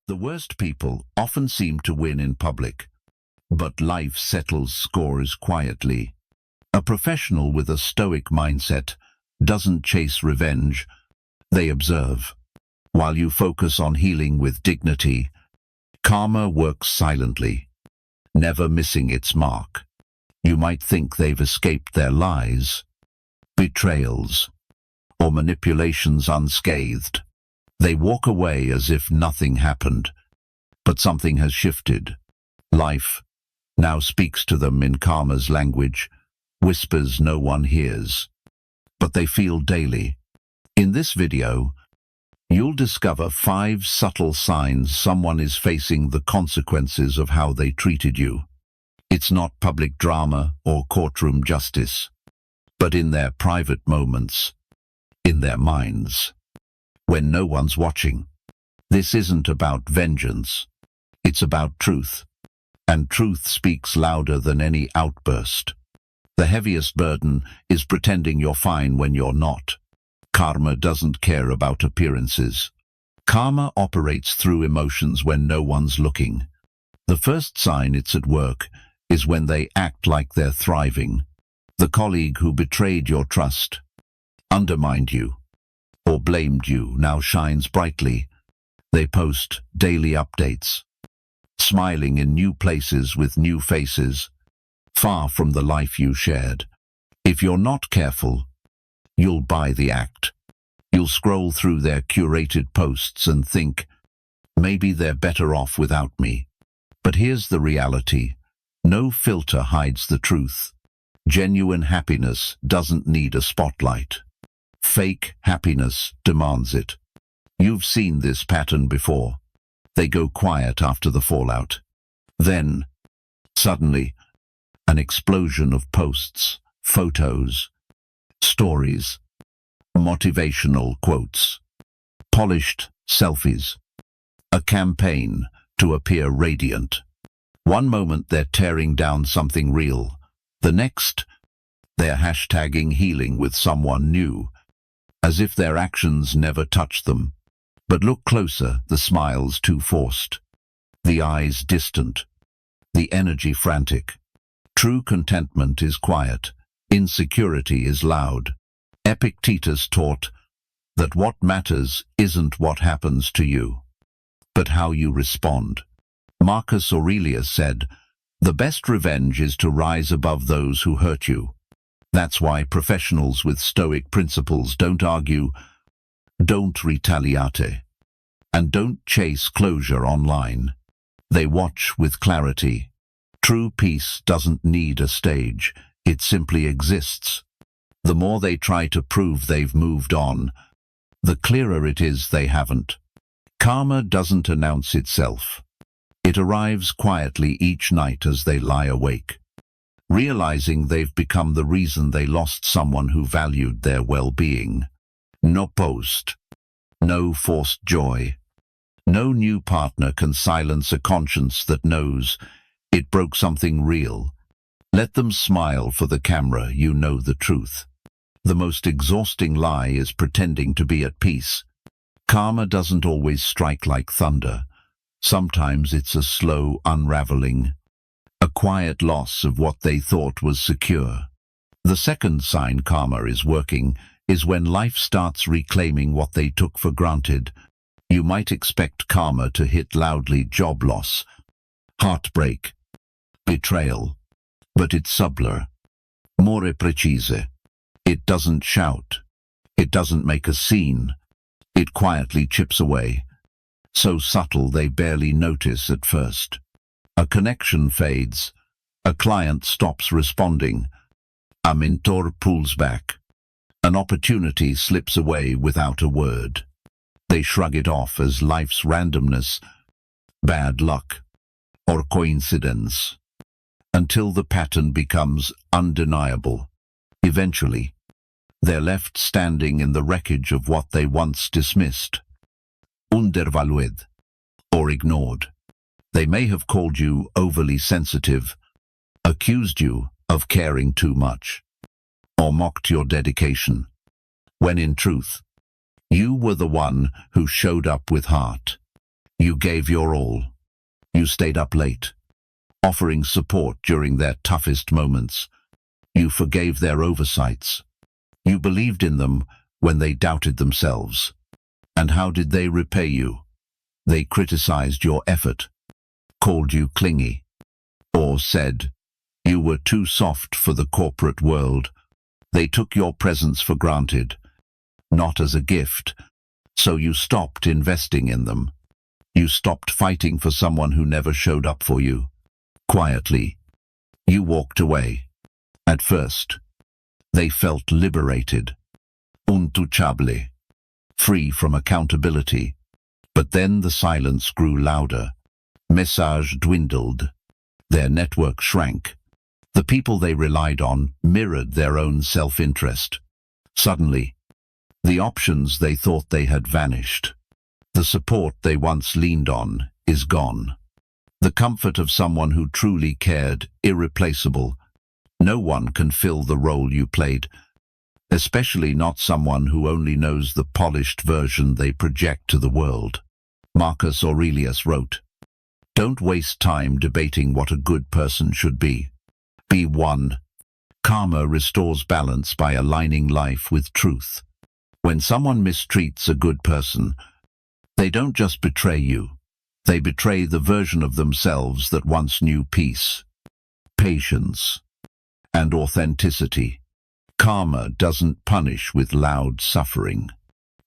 The worst people often seem to win in public, but life settles scores quietly. A professional with a Stoic mindset doesn't chase revenge, they observe. While you focus on healing with dignity, karma works silently, never missing its mark. You might think they've escaped their lies, betrayals, or manipulations unscathed. They walk away as if nothing happened, but something has shifted. Life now speaks to them in karma's language, whispers no one hears, but they feel daily. In this video, you'll discover 5 subtle signs someone is facing the consequences of how they treated you. It's not public drama or courtroom justice, but in their private moments, in their minds, when no one's watching. This isn't about vengeance, it's about truth, and truth speaks louder than any outburst. The heaviest burden is pretending you're fine when you're not. Karma doesn't care about appearances. Karma operates through emotions when no one's looking. The first sign it's at work is when they act like they're thriving. The colleague who betrayed your trust, undermined you, or blamed you now shines brightly. They post daily updates, smiling in new places with new faces, far from the life you shared. If you're not careful, you'll buy the act. You'll scroll through their curated posts and think, maybe they're better off without me. But here's the reality. No filter hides the truth. Genuine happiness doesn't need a spotlight. Fake happiness demands it. You've seen this pattern before. They go quiet after the fallout. Then, suddenly, an explosion of posts, photos, stories, motivational quotes, polished selfies, a campaign to appear radiant. One moment they're tearing down something real, the next, they're hashtagging healing with someone new, as if their actions never touched them. But look closer, the smile's too forced, the eyes distant, the energy frantic. True contentment is quiet, insecurity is loud. Epictetus taught that what matters isn't what happens to you, but how you respond. Marcus Aurelius said, "The best revenge is to rise above those who hurt you." That's why professionals with Stoic principles don't argue, don't retaliate, and don't chase closure online. They watch with clarity. True peace doesn't need a stage, it simply exists. The more they try to prove they've moved on, the clearer it is they haven't. Karma doesn't announce itself. It arrives quietly each night as they lie awake, realizing they've become the reason they lost someone who valued their well-being. No post, no forced joy, no new partner can silence a conscience that knows it broke something real. Let them smile for the camera, you know the truth. The most exhausting lie is pretending to be at peace. Karma doesn't always strike like thunder. Sometimes it's a slow unraveling, a quiet loss of what they thought was secure. The second sign karma is working is when life starts reclaiming what they took for granted. You might expect karma to hit loudly: job loss, heartbreak, betrayal, but it's subtler, more precise. It doesn't shout, it doesn't make a scene, it quietly chips away, so subtle they barely notice at first. A connection fades, a client stops responding, a mentor pulls back, an opportunity slips away without a word. They shrug it off as life's randomness, bad luck, or coincidence, until the pattern becomes undeniable. Eventually, they're left standing in the wreckage of what they once dismissed, undervalued, or ignored. They may have called you overly sensitive, accused you of caring too much, or mocked your dedication, when in truth, you were the one who showed up with heart. You gave your all. You stayed up late, offering support during their toughest moments. You forgave their oversights. You believed in them when they doubted themselves. And how did they repay you? They criticized your effort, called you clingy, or said you were too soft for the corporate world. They took your presence for granted, not as a gift, so you stopped investing in them. You stopped fighting for someone who never showed up for you. Quietly, you walked away. At first, they felt liberated, untouchable, free from accountability. But then the silence grew louder. Message dwindled. Their network shrank. The people they relied on mirrored their own self-interest. Suddenly, the options they thought they had vanished. The support they once leaned on is gone. The comfort of someone who truly cared, irreplaceable. No one can fill the role you played, especially not someone who only knows the polished version they project to the world. Marcus Aurelius wrote, "Don't waste time debating what a good person should be. Be one." Karma restores balance by aligning life with truth. When someone mistreats a good person, they don't just betray you. They betray the version of themselves that once knew peace, patience, and authenticity. Karma doesn't punish with loud suffering.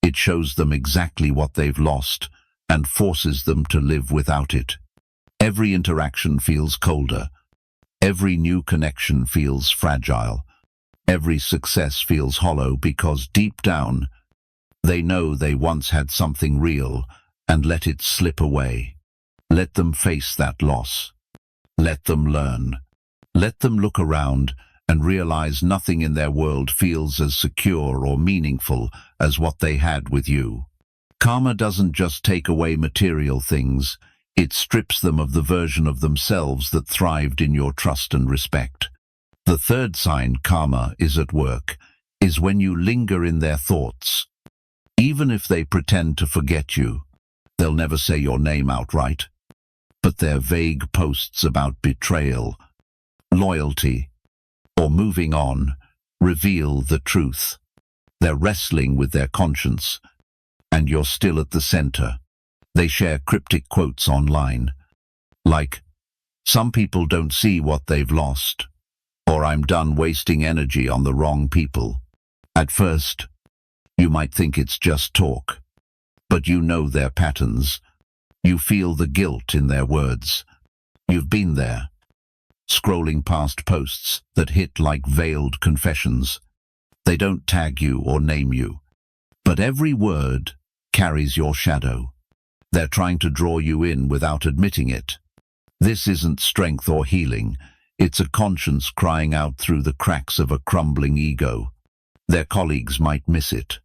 It shows them exactly what they've lost and forces them to live without it. Every interaction feels colder. Every new connection feels fragile. Every success feels hollow because deep down, they know they once had something real and let it slip away. Let them face that loss. Let them learn. Let them look around and realize nothing in their world feels as secure or meaningful as what they had with you. Karma doesn't just take away material things, it strips them of the version of themselves that thrived in your trust and respect. The third sign karma is at work is when you linger in their thoughts. Even if they pretend to forget you, they'll never say your name outright. But their vague posts about betrayal, loyalty, or moving on reveal the truth. They're wrestling with their conscience, and you're still at the center. They share cryptic quotes online, like, "Some people don't see what they've lost," or "I'm done wasting energy on the wrong people." At first, you might think it's just talk, but you know their patterns. You feel the guilt in their words. You've been there, scrolling past posts that hit like veiled confessions. They don't tag you or name you, but every word carries your shadow. They're trying to draw you in without admitting it. This isn't strength or healing. It's a conscience crying out through the cracks of a crumbling ego. Their colleagues might miss it,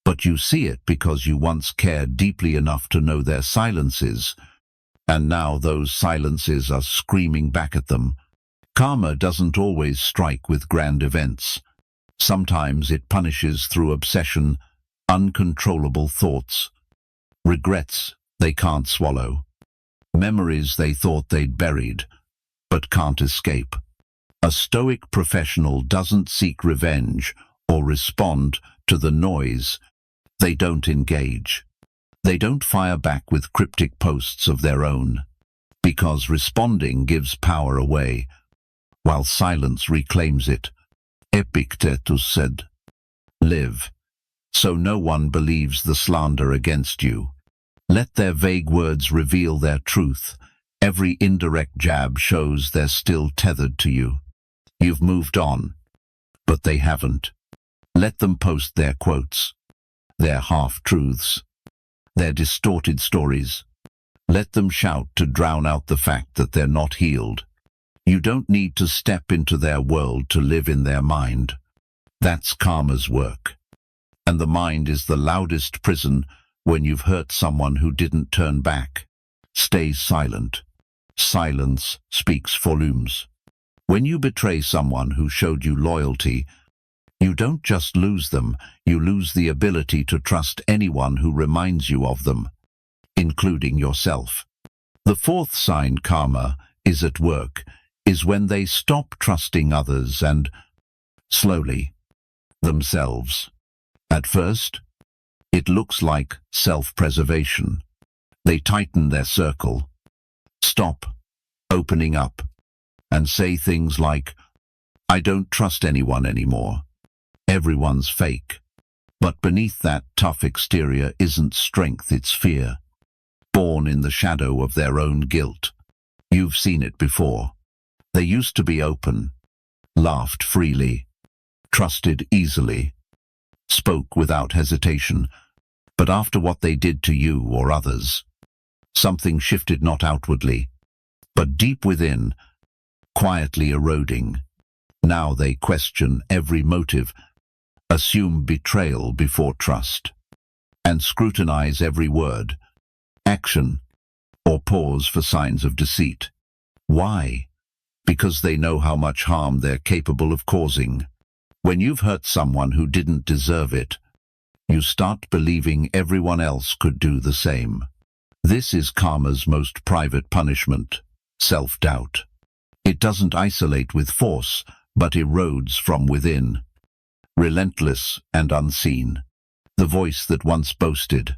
but you see it because you once cared deeply enough to know their silences, and now those silences are screaming back at them. Karma doesn't always strike with grand events. Sometimes it punishes through obsession, uncontrollable thoughts, regrets they can't swallow, memories they thought they'd buried, but can't escape. A Stoic professional doesn't seek revenge or respond to the noise. They don't engage. They don't fire back with cryptic posts of their own, because responding gives power away, while silence reclaims it. Epictetus said, "Live, so no one believes the slander against you." Let their vague words reveal their truth. Every indirect jab shows they're still tethered to you. You've moved on, but they haven't. Let them post their quotes, their half-truths, their distorted stories. Let them shout to drown out the fact that they're not healed. You don't need to step into their world to live in their mind. That's karma's work. And the mind is the loudest prison when you've hurt someone who didn't turn back. Stay silent. Silence speaks volumes. When you betray someone who showed you loyalty, you don't just lose them, you lose the ability to trust anyone who reminds you of them. including yourself. The fourth sign karma is at work is when they stop trusting others and, slowly, themselves. At first, it looks like self-preservation. They tighten their circle, stop opening up, and say things like, "I don't trust anyone anymore. Everyone's fake." But beneath that tough exterior isn't strength, it's fear, born in the shadow of their own guilt. You've seen it before. They used to be open, laughed freely, trusted easily, spoke without hesitation. But after what they did to you or others, something shifted, not outwardly, but deep within, quietly eroding. Now they question every motive, assume betrayal before trust, and scrutinize every word, action, or pause for signs of deceit. Why? Because they know how much harm they're capable of causing. When you've hurt someone who didn't deserve it, you start believing everyone else could do the same. This is karma's most private punishment, self-doubt. It doesn't isolate with force, but erodes from within. Relentless and unseen. The voice that once boasted,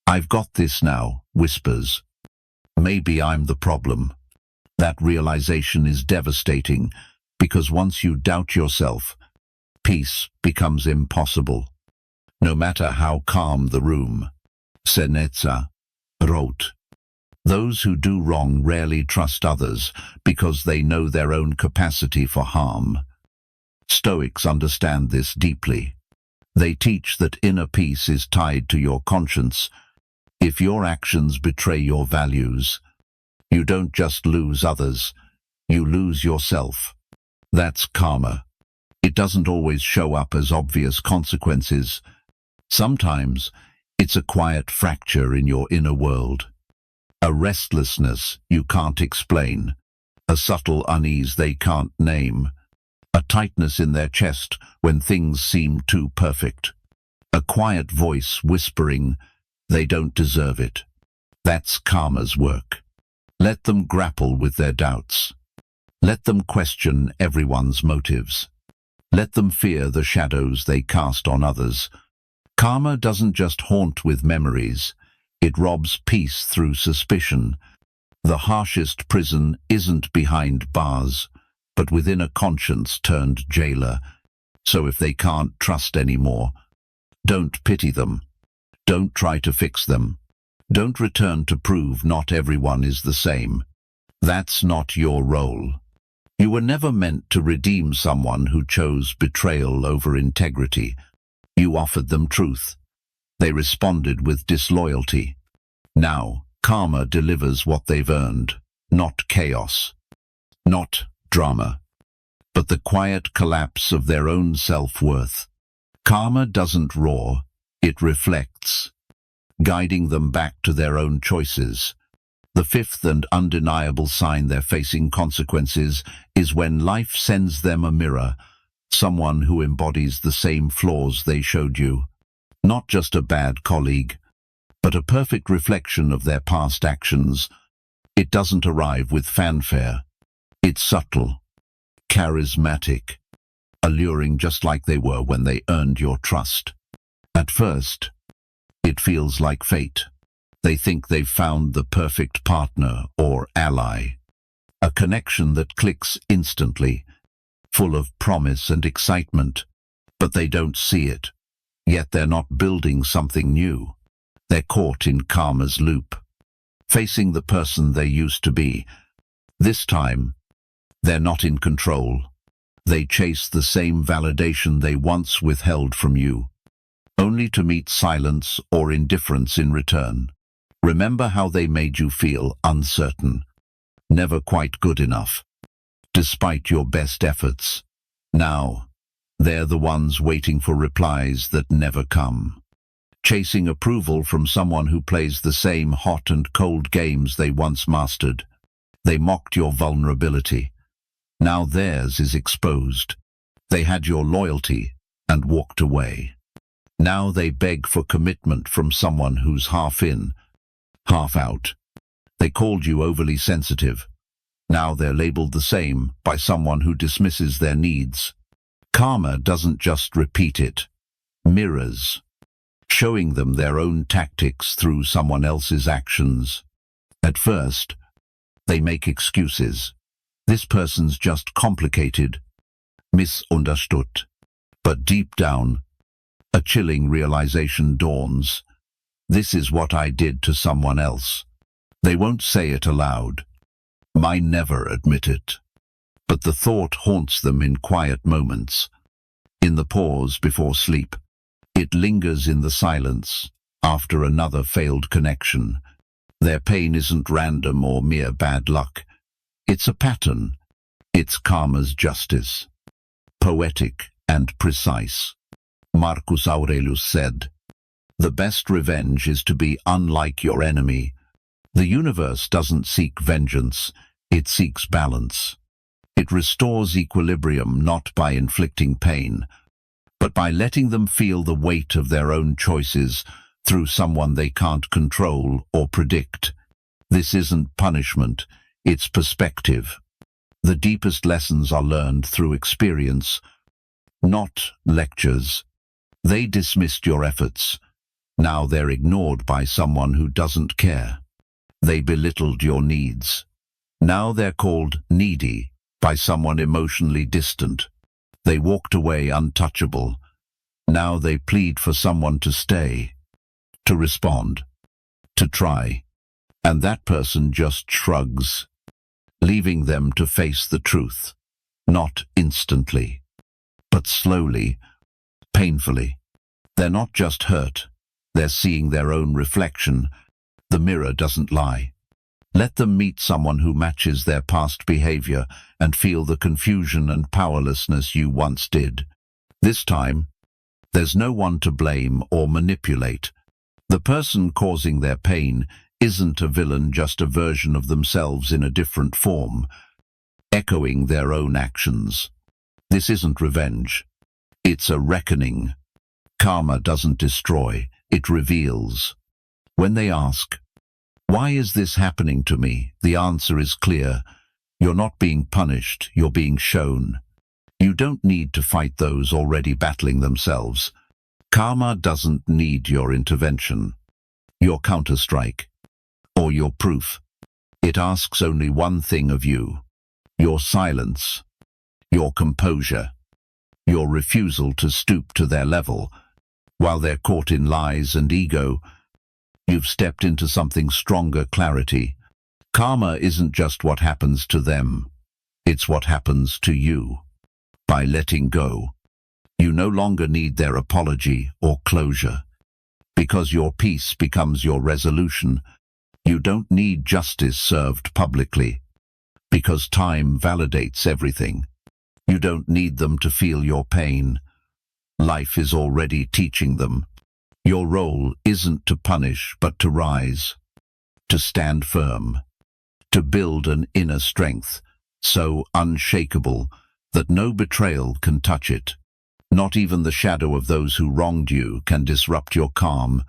"I've got this now," whispers, "Maybe I'm the problem." That realization is devastating, because once you doubt yourself, peace becomes impossible. No matter how calm the room. Seneca wrote, "Those who do wrong rarely trust others because they know their own capacity for harm." Stoics understand this deeply. They teach that inner peace is tied to your conscience. If your actions betray your values, you don't just lose others, you lose yourself. That's karma. It doesn't always show up as obvious consequences. Sometimes it's a quiet fracture in your inner world. A restlessness you can't explain. A subtle unease they can't name. A tightness in their chest when things seem too perfect. A quiet voice whispering, "They don't deserve it." That's karma's work. Let them grapple with their doubts. Let them question everyone's motives. Let them fear the shadows they cast on others. Karma doesn't just haunt with memories. It robs peace through suspicion. The harshest prison isn't behind bars, but within a conscience-turned jailer. So if they can't trust anymore, don't pity them. Don't try to fix them. Don't return to prove not everyone is the same. That's not your role. You were never meant to redeem someone who chose betrayal over integrity. You offered them truth. They responded with disloyalty. Now, karma delivers what they've earned, not chaos, not drama, but the quiet collapse of their own self-worth. Karma doesn't roar, it reflects, guiding them back to their own choices. The fifth and undeniable sign they're facing consequences is when life sends them a mirror, someone who embodies the same flaws they showed you. Not just a bad colleague, but a perfect reflection of their past actions. It doesn't arrive with fanfare. It's subtle, charismatic, alluring, just like they were when they earned your trust. At first, it feels like fate. They think they've found the perfect partner or ally, a connection that clicks instantly, full of promise and excitement, but they don't see it. Yet they're not building something new. They're caught in karma's loop, facing the person they used to be. This time, they're not in control. They chase the same validation they once withheld from you, only to meet silence or indifference in return. Remember how they made you feel uncertain, never quite good enough, despite your best efforts. Now, they're the ones waiting for replies that never come, chasing approval from someone who plays the same hot and cold games they once mastered. They mocked your vulnerability. Now theirs is exposed. They had your loyalty and walked away. Now they beg for commitment from someone who's half in, half out. They called you overly sensitive. Now they're labeled the same by someone who dismisses their needs. Karma doesn't just repeat it, mirrors, showing them their own tactics through someone else's actions. At first, they make excuses. This person's just complicated, misunderstood. But deep down, a chilling realization dawns. This is what I did to someone else. They won't say it aloud. Might never admit it. But the thought haunts them in quiet moments, in the pause before sleep. It lingers in the silence after another failed connection. Their pain isn't random or mere bad luck. It's a pattern. It's karma's justice. Poetic and precise. Marcus Aurelius said, "The best revenge is to be unlike your enemy." The universe doesn't seek vengeance, it seeks balance. It restores equilibrium not by inflicting pain, but by letting them feel the weight of their own choices through someone they can't control or predict. This isn't punishment, it's perspective. The deepest lessons are learned through experience, not lectures. They dismissed your efforts. Now they're ignored by someone who doesn't care. They belittled your needs. Now they're called needy by someone emotionally distant. They walked away untouchable. Now they plead for someone to stay, to respond, to try. And that person just shrugs, leaving them to face the truth. Not instantly, but slowly, painfully. They're not just hurt. They're seeing their own reflection. The mirror doesn't lie. Let them meet someone who matches their past behavior and feel the confusion and powerlessness you once did. This time, there's no one to blame or manipulate. The person causing their pain isn't a villain, just a version of themselves in a different form, echoing their own actions. This isn't revenge. It's a reckoning. Karma doesn't destroy, it reveals. When they ask, "Why is this happening to me?" the answer is clear. You're not being punished, you're being shown. You don't need to fight those already battling themselves. Karma doesn't need your intervention, your counterstrike, or your proof. It asks only one thing of you: your silence, your composure, your refusal to stoop to their level. While they're caught in lies and ego, you've stepped into something stronger: clarity. Karma isn't just what happens to them, it's what happens to you. By letting go, you no longer need their apology or closure. Because your peace becomes your resolution, you don't need justice served publicly. Because time validates everything, you don't need them to feel your pain. Life is already teaching them. Your role isn't to punish, but to rise, to stand firm, to build an inner strength so unshakable that no betrayal can touch it. Not even the shadow of those who wronged you can disrupt your calm.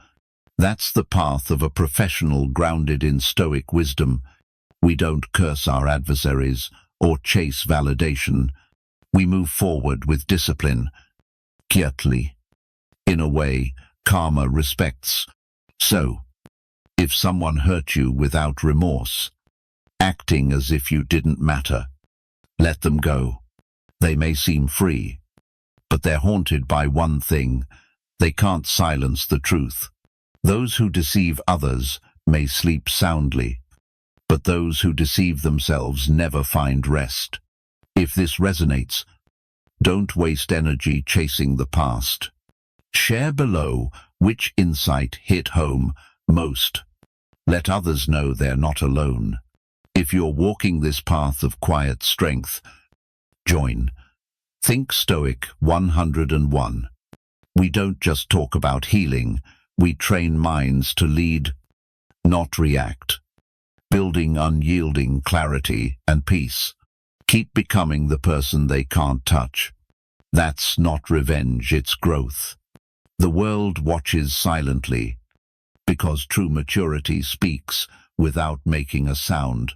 That's the path of a professional grounded in Stoic wisdom. We don't curse our adversaries or chase validation. We move forward with discipline, quietly, in a way karma respects. So, if someone hurt you without remorse, acting as if you didn't matter, let them go. They may seem free, but they're haunted by one thing: they can't silence the truth. Those who deceive others may sleep soundly, but those who deceive themselves never find rest. If this resonates, don't waste energy chasing the past. Share below which insight hit home most. Let others know they're not alone. If you're walking this path of quiet strength, join. Think Stoic 101. We don't just talk about healing, we train minds to lead, not react. Building unyielding clarity and peace. Keep becoming the person they can't touch. That's not revenge, it's growth. The world watches silently, because true maturity speaks without making a sound.